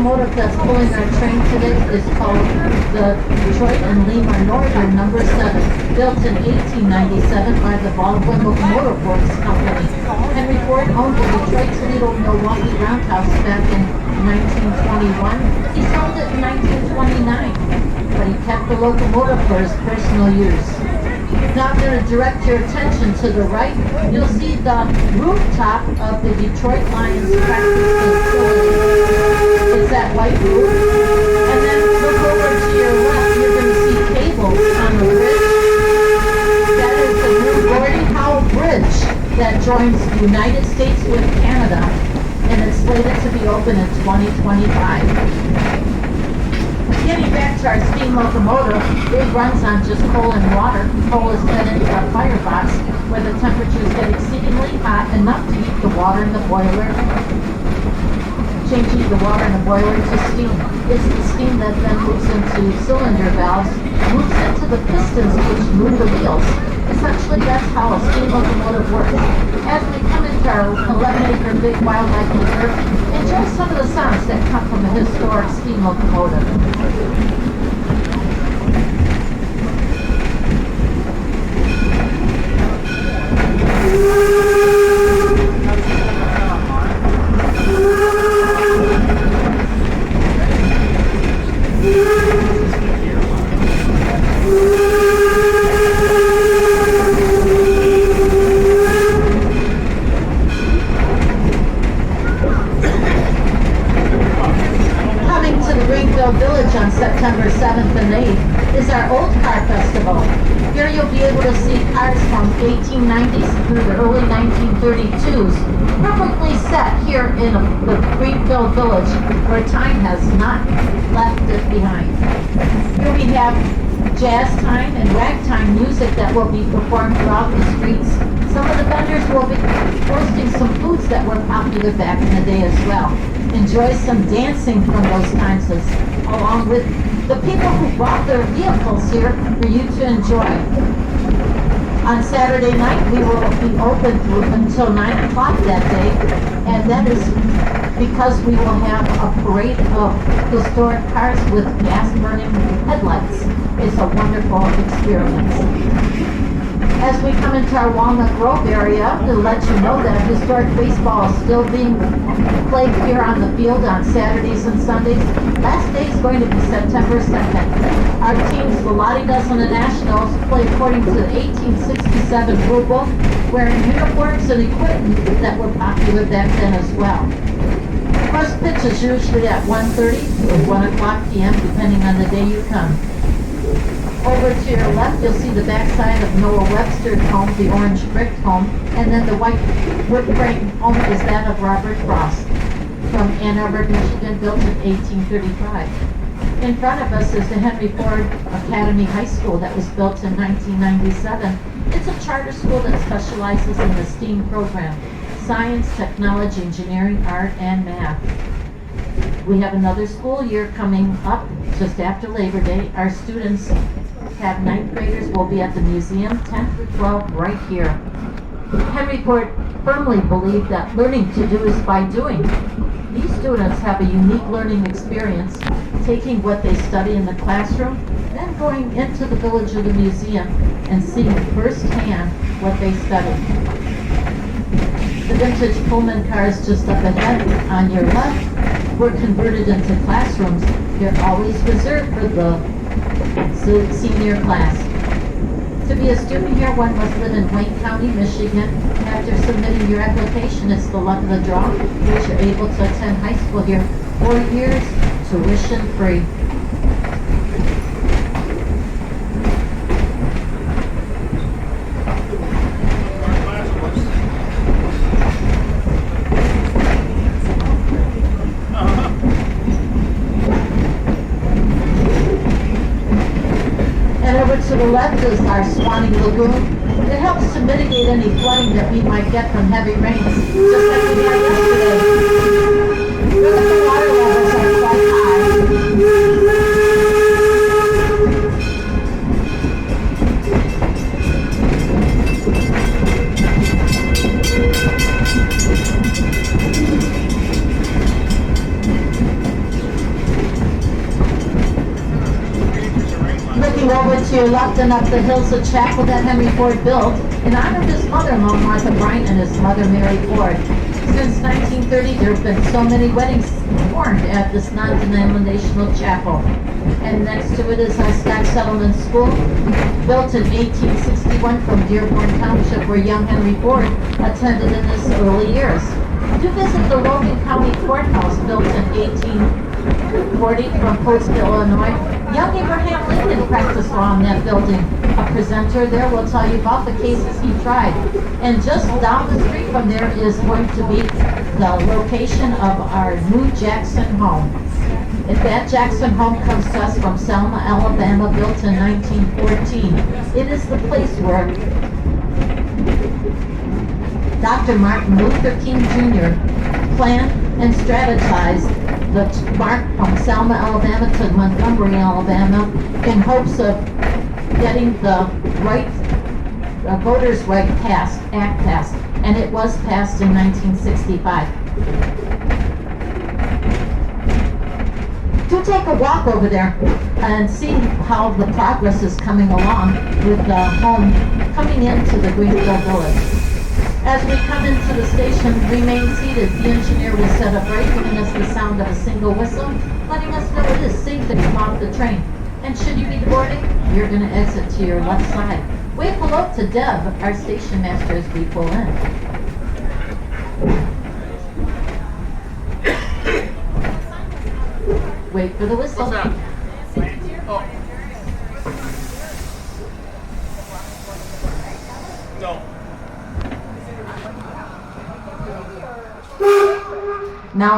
locomotive that's pulling our train today is called the Detroit and Lima Northern No.7, built in 1897 by the Baldwin Locomotive Works Company. Henry Ford owned the Detroit, Toledo, Milwaukee roundhouse back in 1921. He sold it in 1929, but he kept the locomotive for his personal use. Now I'm going to direct your attention to the right. You'll see the rooftop of the Detroit Lions practice facility. It's that white roof. And then look over to your left, you're going to see cables on the bridge. That is the new Gordie Howe Bridge that joins the United States with Canada, and it's slated to be open in 2025. Getting back to our steam locomotive, it runs on just coal and water. Coal is fed into a firebox where the temperatures get exceedingly hot, enough to heat the water in the boiler, changing the water in the boiler to steam. It's the steam that then moves into cylinder valves, moves into the pistons which move the wheels. Essentially, that's how a steam locomotive works. As we come into our 11-acre big wildlife reserve, enjoy some of the sounds that come from a historic steam locomotive. Greenfield Village on September 7th and 8th is our Old Car Festival. Here you'll be able to see cars from 1890s through the early 1932s, perfectly set here in the Greenfield Village where time has not left it behind. Here we have jazz time and ragtime music that will be performed throughout the streets. Some of the vendors will be posting some foods that were popular back in the day as well. Enjoy some dancing from those times along with the people who brought their vehicles here for you to enjoy. On Saturday night, we will be open until 9 o'clock that day, and that is because we will have a parade of historic cars with gas-burning headlights. It's a wonderful experience. As we come into our Walnut Grove area, to let you know that historic baseball is still being played here on the field on Saturdays and Sundays. Last day is going to be September 2nd. Our teams, the Lottie Dozen and Nationals, play according to the 1867 rule book, wearing uniforms and equipment that were popular back then as well. First pitch is usually at 1:30 or 1 o'clock p.m. depending on the day you come. Over to your left, you'll see the backside of Noah Webster's home, the orange brick home, and then the white wood frame home is that of Robert Frost from Ann Arbor, Michigan, built in 1835. In front of us is the Henry Ford Academy High School that was built in 1997. It's a charter school that specializes in the STEAM program: science, technology, engineering, art, and math. We have another school year coming up just after Labor Day. Our students have 9th graders will be at the museum, 10th through 12th right here. Henry Ford firmly believed that learning to do is by doing. These students have a unique learning experience, taking what they study in the classroom, then going into the village of the museum and seeing firsthand what they studied. The vintage Pullman cars just up ahead on your left were converted into classrooms. They're always reserved for the senior class. To be a student here, one must live in Wayne County, Michigan. After submitting your application, it's the luck of the draw, which you're able to attend high school here. 4 years, tuition free. To the left is our Swanee Lagoon. It helps to mitigate any flooding that we might get from heavy rains, just like we had yesterday. The water levels are quite high. To your left and up the hill's a chapel that Henry Ford built in honor of his mother-in-law, Martha Bryant, and his mother, Mary Ford. Since 1930, there have been so many weddings performed at this non-denominational chapel. And next to it is our Scotch Settlement School, built in 1861 from Dearborn Township, where young Henry Ford attended in his early years. Do visit the Logan County Courthouse, built in 1840 from Postville, Illinois. Young Abraham Lincoln practiced law in that building. A presenter there will tell you about the cases he tried. And just down the street from there is going to be the location of our new Jackson home. If that Jackson home comes to us from Selma, Alabama, built in 1914, it is the place where Dr. Martin Luther King Jr. planned and strategized the march from Selma, Alabama to Montgomery, Alabama, in hopes of getting the voters' right act passed, and it was passed in 1965. Do take a walk over there and see how the progress is coming along with the home coming into the Greenfield village. As we come into the station, remain seated. The engineer will set a brake, giving us the sound of a single whistle, letting us know it is safe to come off the train. And should you be boarding, you're going to exit to your left side. Wave hello to Deb, our station master, as we pull in. Wait for the whistle. What's that? Oh. No. Now